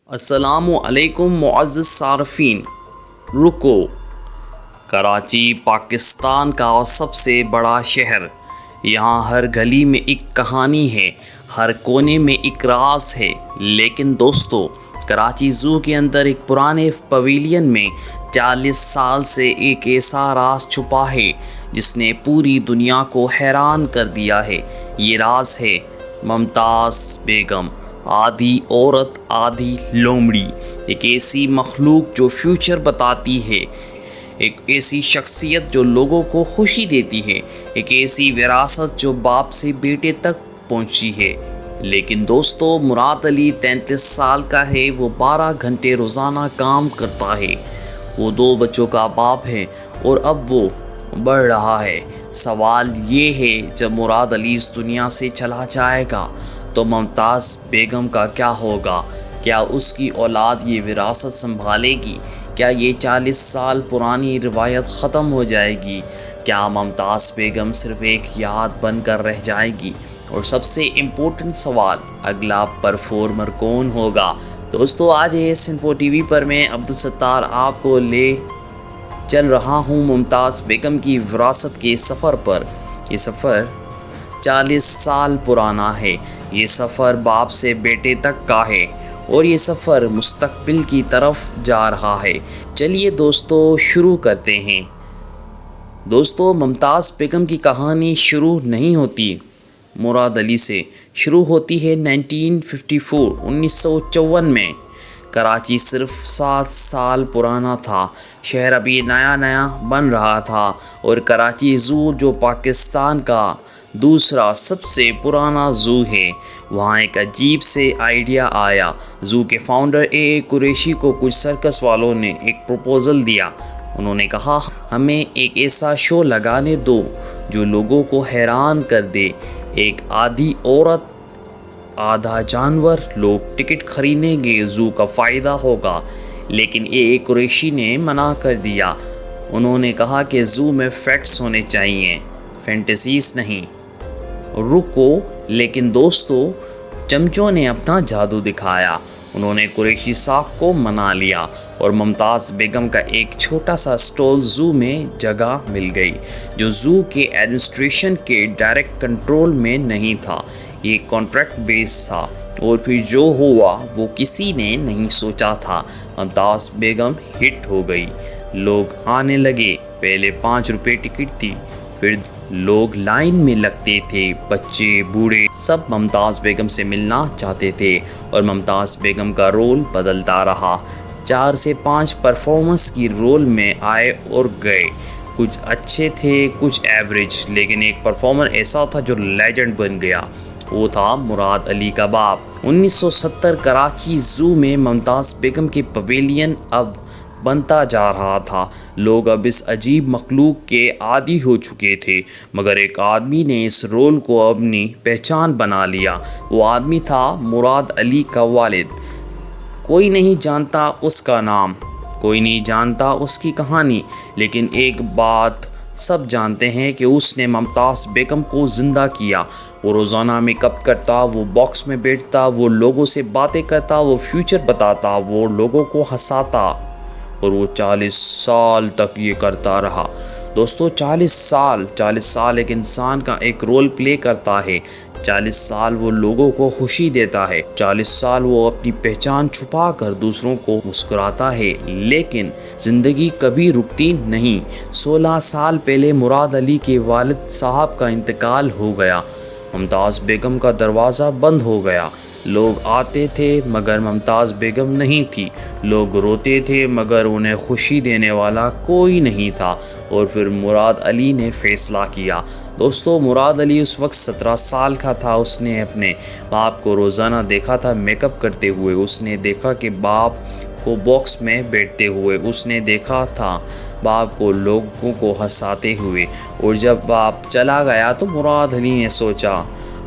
السلام علیکم معزز صارفین. رکو. کراچی پاکستان کا سب سے بڑا شہر. یہاں ہر گلی میں ایک کہانی ہے، ہر کونے میں ایک راز ہے. لیکن دوستو، کراچی زو کے اندر ایک پرانے پویلین میں 40 سال سے ایک ایسا راز چھپا ہے جس نے پوری دنیا کو حیران کر دیا ہے. یہ راز ہے ممتاز بیگم، آدھی عورت آدھی لومڑی. ایک ایسی مخلوق جو فیوچر بتاتی ہے، ایک ایسی شخصیت جو لوگوں کو خوشی دیتی ہے، ایک ایسی وراثت جو باپ سے بیٹے تک پہنچی ہے. لیکن دوستو، مراد علی 33 سال کا ہے. وہ 12 گھنٹے روزانہ کام کرتا ہے. وہ 2 بچوں کا باپ ہے اور اب وہ بڑھ رہا ہے. سوال یہ ہے، جب مراد علی اس دنیا سے چلا جائے گا تو ممتاز بیگم کا کیا ہوگا؟ کیا اس کی اولاد یہ وراثت سنبھالے گی؟ کیا یہ 40 سال پرانی روایت ختم ہو جائے گی؟ کیا ممتاز بیگم صرف ایک یاد بن کر رہ جائے گی؟ اور سب سے امپورٹنٹ سوال، اگلا پرفارمر کون ہوگا؟ دوستو، آج اس انفو ٹی وی پر میں عبدالستار آپ کو لے چل رہا ہوں ممتاز بیگم کی وراثت کے سفر پر. یہ سفر 40 سال پرانا ہے. یہ سفر باپ سے بیٹے تک کا ہے اور یہ سفر مستقبل کی طرف جا رہا ہے. چلیے دوستو، شروع کرتے ہیں. دوستو، ممتاز بیگم کی کہانی شروع نہیں ہوتی مراد علی سے، شروع ہوتی ہے 1954 میں. کراچی صرف 7 سال پرانا تھا. شہر ابھی نیا بن رہا تھا اور کراچی زو، جو پاکستان کا دوسرا سب سے پرانا زو ہے، وہاں ایک عجیب سے آئیڈیا آیا. زو کے فاؤنڈر اے قریشی کو کچھ سرکس والوں نے ایک پروپوزل دیا. انہوں نے کہا، ہمیں ایک ایسا شو لگانے دو جو لوگوں کو حیران کر دے. ایک آدھی عورت آدھا جانور. لوگ ٹکٹ خریدیں گے، زو کا فائدہ ہوگا. لیکن اے قریشی نے منع کر دیا. انہوں نے کہا کہ زو میں فیکٹس ہونے چاہیے، فینٹیسیز نہیں. رکو. لیکن دوستو، چمچوں نے اپنا جادو دکھایا. انہوں نے قریشی صاحب کو منا لیا اور ممتاز بیگم کا ایک چھوٹا سا سٹال زو میں جگہ مل گئی، جو زو کے ایڈمنسٹریشن کے ڈائریکٹ کنٹرول میں نہیں تھا. یہ کانٹریکٹ بیس تھا اور پھر جو ہوا وہ کسی نے نہیں سوچا تھا. ممتاز بیگم ہٹ ہو گئی. لوگ آنے لگے. پہلے 5 روپے ٹکٹ تھی، پھر لوگ لائن میں لگتے تھے. بچے بوڑھے سب ممتاز بیگم سے ملنا چاہتے تھے اور ممتاز بیگم کا رول بدلتا رہا. 4 سے 5 پرفارمنس کی رول میں آئے اور گئے. کچھ اچھے تھے، کچھ ایوریج. لیکن ایک پرفارمر ایسا تھا جو لیجنڈ بن گیا. وہ تھا مراد علی کا باپ. 1970 کراچی زو میں ممتاز بیگم کے پویلین اب بنتا جا رہا تھا. لوگ اب اس عجیب مخلوق کے عادی ہو چکے تھے، مگر ایک آدمی نے اس رول کو اپنی پہچان بنا لیا. وہ آدمی تھا مراد علی کا والد. کوئی نہیں جانتا اس کا نام، کوئی نہیں جانتا اس کی کہانی، لیکن ایک بات سب جانتے ہیں کہ اس نے ممتاز بیگم کو زندہ کیا. وہ روزانہ میک اپ کرتا، وہ باکس میں بیٹھتا، وہ لوگوں سے باتیں کرتا، وہ فیوچر بتاتا، وہ لوگوں کو ہنساتا، اور وہ 40 سال تک یہ کرتا رہا. دوستو، 40 سال ایک انسان کا ایک رول پلے کرتا ہے. 40 سال وہ لوگوں کو خوشی دیتا ہے. 40 سال وہ اپنی پہچان چھپا کر دوسروں کو مسکراتا ہے. لیکن زندگی کبھی رکتی نہیں. 16 سال پہلے مراد علی کے والد صاحب کا انتقال ہو گیا. ممتاز بیگم کا دروازہ بند ہو گیا. لوگ آتے تھے مگر ممتاز بیگم نہیں تھی. لوگ روتے تھے مگر انہیں خوشی دینے والا کوئی نہیں تھا. اور پھر مراد علی نے فیصلہ کیا. دوستو، مراد علی اس وقت 17 سال کا تھا. اس نے اپنے باپ کو روزانہ دیکھا تھا میک اپ کرتے ہوئے. اس نے دیکھا کہ باپ کو باکس میں بیٹھتے ہوئے. اس نے دیکھا تھا باپ کو لوگوں کو ہنساتے ہوئے. اور جب باپ چلا گیا تو مراد علی نے سوچا،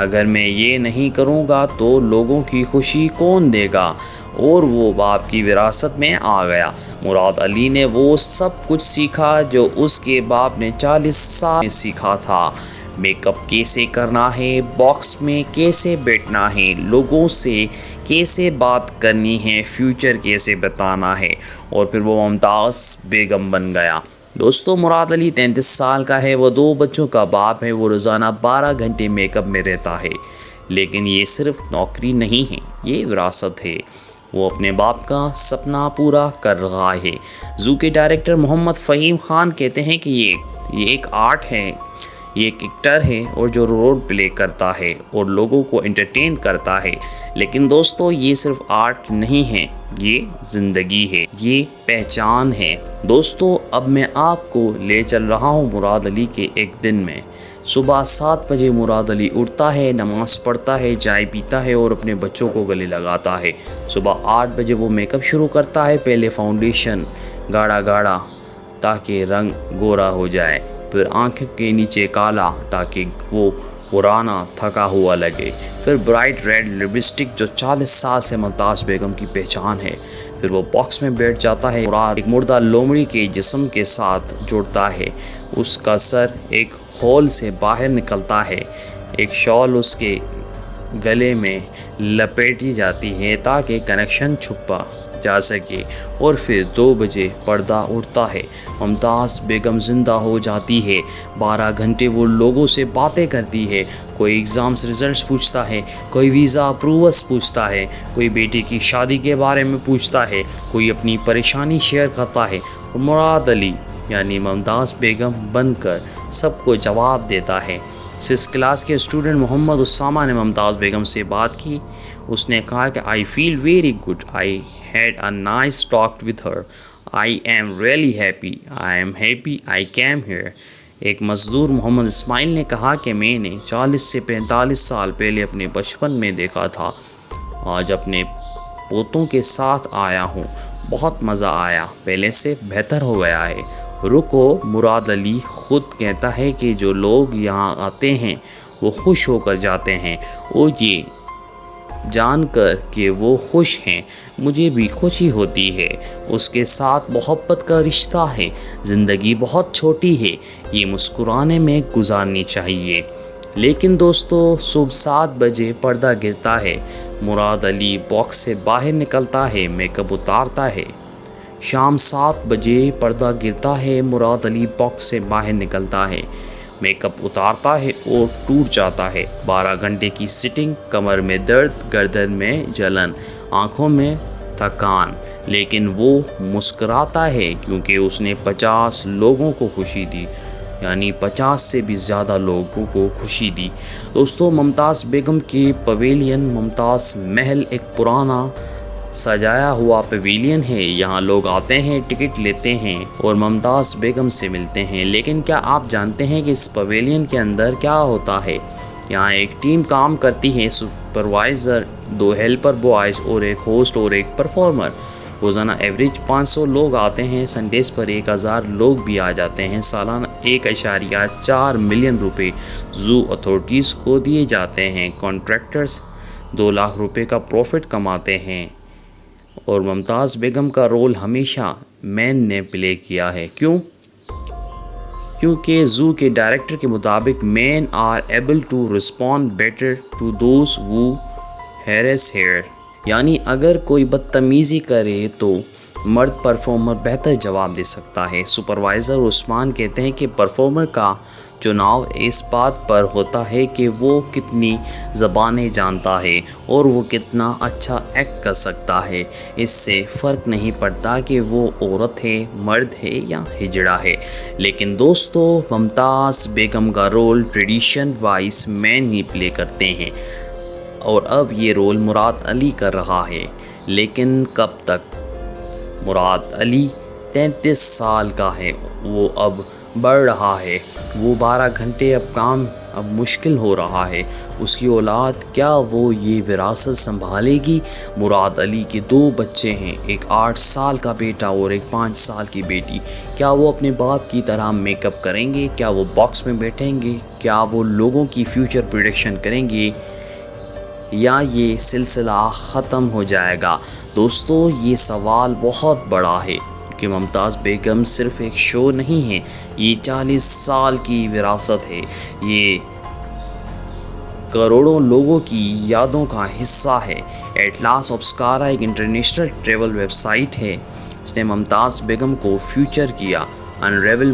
اگر میں یہ نہیں کروں گا تو لوگوں کی خوشی کون دے گا؟ اور وہ باپ کی وراثت میں آ گیا. مراد علی نے وہ سب کچھ سیکھا جو اس کے باپ نے 40 سال میں سیکھا تھا. میک اپ کیسے کرنا ہے، باکس میں کیسے بیٹھنا ہے، لوگوں سے کیسے بات کرنی ہے، فیوچر کیسے بتانا ہے، اور پھر وہ ممتاز بیگم بن گیا۔ دوستو مراد علی 33 سال کا ہے، وہ 2 بچوں کا باپ ہے، وہ روزانہ 12 گھنٹے میک اپ میں رہتا ہے، لیکن یہ صرف نوکری نہیں ہے، یہ وراثت ہے۔ وہ اپنے باپ کا سپنا پورا کر رہا ہے۔ زو کے ڈائریکٹر محمد فہیم خان کہتے ہیں کہ یہ ایک آرٹ ہے، یہ ایک ایکٹر ہے اور جو رول پلے کرتا ہے اور لوگوں کو انٹرٹین کرتا ہے، لیکن دوستو یہ صرف آرٹ نہیں ہے، یہ زندگی ہے، یہ پہچان ہے۔ دوستو اب میں آپ کو لے چل رہا ہوں مراد علی کے ایک دن میں۔ صبح 7 بجے مراد علی اٹھتا ہے، نماز پڑھتا ہے، چائے پیتا ہے اور اپنے بچوں کو گلے لگاتا ہے۔ صبح 8 بجے وہ میک اپ شروع کرتا ہے، پہلے فاؤنڈیشن گاڑا تاکہ رنگ گورا ہو جائے، پھر آنکھوں کے نیچے کالا تاکہ وہ پرانا تھکا ہوا لگے، پھر برائٹ ریڈ لپسٹک جو 40 سال سے ممتاز بیگم کی پہچان ہے۔ پھر وہ باکس میں بیٹھ جاتا ہے، مراد ایک مردہ لومڑی کے جسم کے ساتھ جڑتا ہے، اس کا سر ایک ہول سے باہر نکلتا ہے، ایک شال اس کے گلے میں لپیٹی جاتی ہے تاکہ کنیکشن چھپا جا سکے، اور پھر 2 بجے پردہ اٹھتا ہے، ممتاز بیگم زندہ ہو جاتی ہے۔ 12 گھنٹے وہ لوگوں سے باتیں کرتی ہے، کوئی ایگزامز ریزلٹس پوچھتا ہے، کوئی ویزا اپروولس پوچھتا ہے، کوئی بیٹی کی شادی کے بارے میں پوچھتا ہے، کوئی اپنی پریشانی شیئر کرتا ہے، اور مراد علی یعنی ممتاز بیگم بن کر سب کو جواب دیتا ہے۔ 6 کلاس کے اسٹوڈنٹ محمد اسامہ نے ممتاز بیگم سے بات کی، اس نے کہا کہ I feel very good, I had a nice talk with her, I am really happy, I am happy I came here۔ ایک مزدور محمد اسماعیل نے کہا کہ میں نے 40 سے 45 سال پہلے اپنے بچپن میں دیکھا تھا، آج اپنے پوتوں کے ساتھ آیا ہوں، بہت مزہ آیا، پہلے سے بہتر ہو گیا ہے۔ رکو، مراد علی خود کہتا ہے کہ جو لوگ یہاں آتے ہیں وہ خوش ہو کر جاتے ہیں، اور یہ جان کر کہ وہ خوش ہیں مجھے بھی خوشی ہوتی ہے۔ اس کے ساتھ محبت کا رشتہ ہے، زندگی بہت چھوٹی ہے، یہ مسکرانے میں گزارنی چاہیے۔ لیکن دوستو صبح 7 بجے پردہ گرتا ہے، مراد علی باکس سے باہر نکلتا ہے، میک اپ اتارتا ہے۔ شام 7 بجے پردہ گرتا ہے، مراد علی باکس سے باہر نکلتا ہے، میک اپ اتارتا ہے اور ٹوٹ جاتا ہے۔ 12 گھنٹے کی سٹنگ، کمر میں درد، گردن میں جلن، آنکھوں میں تھکان، لیکن وہ مسکراتا ہے کیونکہ اس نے 50 لوگوں کو خوشی دی، یعنی 50 سے بھی زیادہ لوگوں کو خوشی دی۔ دوستو ممتاز بیگم کی پویلین، ممتاز محل ایک پرانا سجایا ہوا پویلین ہے، یہاں لوگ آتے ہیں، ٹکٹ لیتے ہیں اور ممتاز بیگم سے ملتے ہیں، لیکن کیا آپ جانتے ہیں کہ اس پویلین کے اندر کیا ہوتا ہے؟ یہاں ایک ٹیم کام کرتی ہے، سپروائزر، 2 ہیلپر بوائز اور ایک ہوسٹ اور ایک پرفارمر۔ روزانہ ایوریج 500 لوگ آتے ہیں، سنڈیز پر 1000 لوگ بھی آ جاتے ہیں۔ سالانہ 1.4 ملین روپے زو اتھارٹیز کو دیے جاتے ہیں، کانٹریکٹرز 2 لاکھ روپے کا پروفٹ کماتے ہیں، اور ممتاز بیگم کا رول ہمیشہ مین نے پلے کیا ہے۔ کیونکہ زو کے ڈائریکٹر کے مطابق men are able to respond better to those who harass here, یعنی اگر کوئی بدتمیزی کرے تو مرد پرفارمر بہتر جواب دے سکتا ہے۔ سپروائزر عثمان کہتے ہیں کہ پرفارمر کا چناؤ اس بات پر ہوتا ہے کہ وہ کتنی زبانیں جانتا ہے اور وہ کتنا اچھا ایکٹ کر سکتا ہے، اس سے فرق نہیں پڑتا کہ وہ عورت ہے، مرد ہے یا ہجڑا ہے۔ لیکن دوستو ممتاز بیگم کا رول ٹریڈیشن وائز مین ہی پلے کرتے ہیں، اور اب یہ رول مراد علی کر رہا ہے، لیکن کب تک؟ مراد علی 33 سال کا ہے، وہ اب بڑھ رہا ہے، وہ 12 گھنٹے اب کام اب مشکل ہو رہا ہے۔ اس کی اولاد کیا وہ یہ وراثت سنبھالے گی؟ مراد علی کے 2 بچے ہیں، ایک 8 سال کا بیٹا اور ایک 5 سال کی بیٹی۔ کیا وہ اپنے باپ کی طرح میک اپ کریں گے؟ کیا وہ باکس میں بیٹھیں گے؟ کیا وہ لوگوں کی فیوچر پریڈکشن کریں گے، یا یہ سلسلہ ختم ہو جائے گا؟ دوستو یہ سوال بہت بڑا ہے، کہ ممتاز بیگم صرف ایک شو نہیں ہے، یہ 40 سال کی وراثت ہے، یہ کروڑوں لوگوں کی یادوں کا حصہ ہے۔ ایٹلاس آبسکارا ایک انٹرنیشنل ٹریول ویب سائٹ ہے، اس نے ممتاز بیگم کو فیچر کیا۔ انریول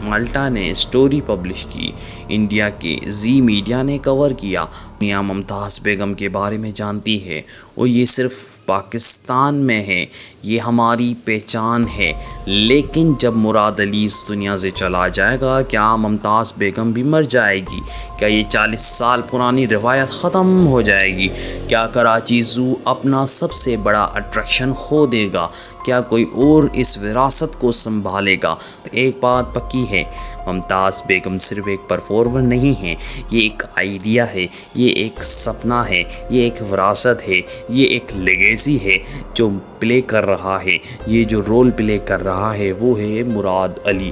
مالٹا نے اسٹوری پبلش کی، انڈیا کے زی میڈیا نے کور کیا۔ دنیا ممتاز بیگم کے بارے میں جانتی ہے اور یہ صرف پاکستان میں ہے، یہ ہماری پہچان ہے۔ لیکن جب مراد علی اس دنیا سے چلا جائے گا، کیا ممتاز بیگم بھی مر جائے گی؟ کیا یہ 40 سال پرانی روایت ختم ہو جائے گی؟ کیا کراچی زو اپنا سب سے بڑا اٹریکشن کھو دے گا؟ کیا کوئی اور اس وراثت کو سنبھالے گا؟ ایک بات پکی ہے، ممتاز بیگم صرف ایک پرفارمر نہیں ہے، یہ ایک آئیڈیا ہے، یہ ایک سپنا ہے، یہ ایک وراثت ہے، یہ ایک لیگیسی ہے جو پلے کر رہا ہے۔ یہ جو رول پلے کر رہا ہے وہ ہے مراد علی،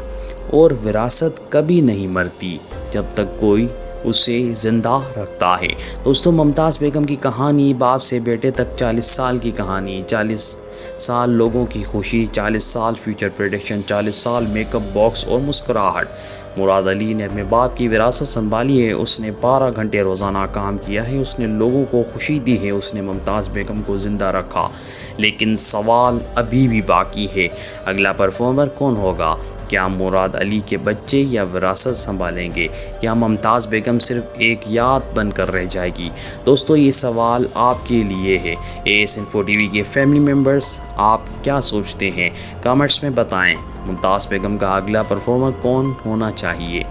اور وراثت کبھی نہیں مرتی جب تک کوئی اسے زندہ رکھتا ہے۔ دوستو، ممتاز بیگم کی کہانی باپ سے بیٹے تک 40 سال کی کہانی، 40 سال لوگوں کی خوشی، 40 سال فیوچر پریڈکشن، 40 سال میک اپ باکس اور مسکراہٹ۔ مراد علی نے اپنے باپ کی وراثت سنبھالی ہے، اس نے 12 گھنٹے روزانہ کام کیا ہے، اس نے لوگوں کو خوشی دی ہے، اس نے ممتاز بیگم کو زندہ رکھا۔ لیکن سوال ابھی بھی باقی ہے، اگلا پرفارمر کون ہوگا؟ کیا مراد علی کے بچے یا وراثت سنبھالیں گے، یا ممتاز بیگم صرف ایک یاد بن کر رہ جائے گی؟ دوستو، یہ سوال آپ کے لیے ہے۔ AS Info TV کے فیملی ممبرز، آپ کیا سوچتے ہیں؟ کامنٹس میں بتائیں، ممتاز بیگم کا اگلا پرفارمر کون ہونا چاہیے؟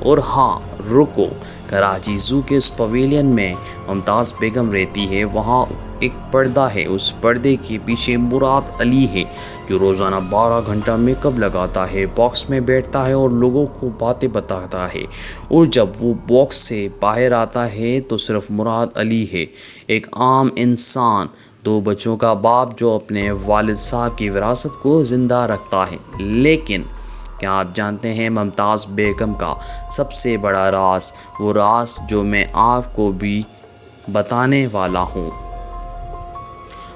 اور ہاں، رکو، کراچی زو کے اس پویلین میں ممتاز بیگم رہتی ہے، وہاں ایک پردہ ہے، اس پردے کے پیچھے مراد علی ہے جو روزانہ 12 گھنٹہ میک اپ لگاتا ہے، باکس میں بیٹھتا ہے اور لوگوں کو باتیں بتاتا ہے، اور جب وہ باکس سے باہر آتا ہے تو صرف مراد علی ہے، ایک عام انسان، 2 بچوں کا باپ جو اپنے والد صاحب کی وراثت کو زندہ رکھتا ہے۔ لیکن کیا آپ جانتے ہیں ممتاز بیگم کا سب سے بڑا راز، وہ راز جو میں آپ کو بھی بتانے والا ہوں؟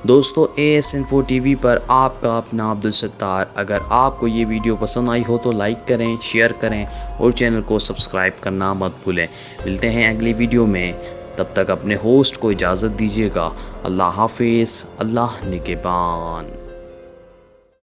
دوستو، AS Info TV پر آپ کا اپنا عبدالستار۔ اگر آپ کو یہ ویڈیو پسند آئی ہو تو لائک کریں، شیئر کریں اور چینل کو سبسکرائب کرنا مت بھولیں۔ ملتے ہیں اگلی ویڈیو میں، تب تک اپنے ہوسٹ کو اجازت دیجیے گا۔ اللہ حافظ، اللہ نگہبان۔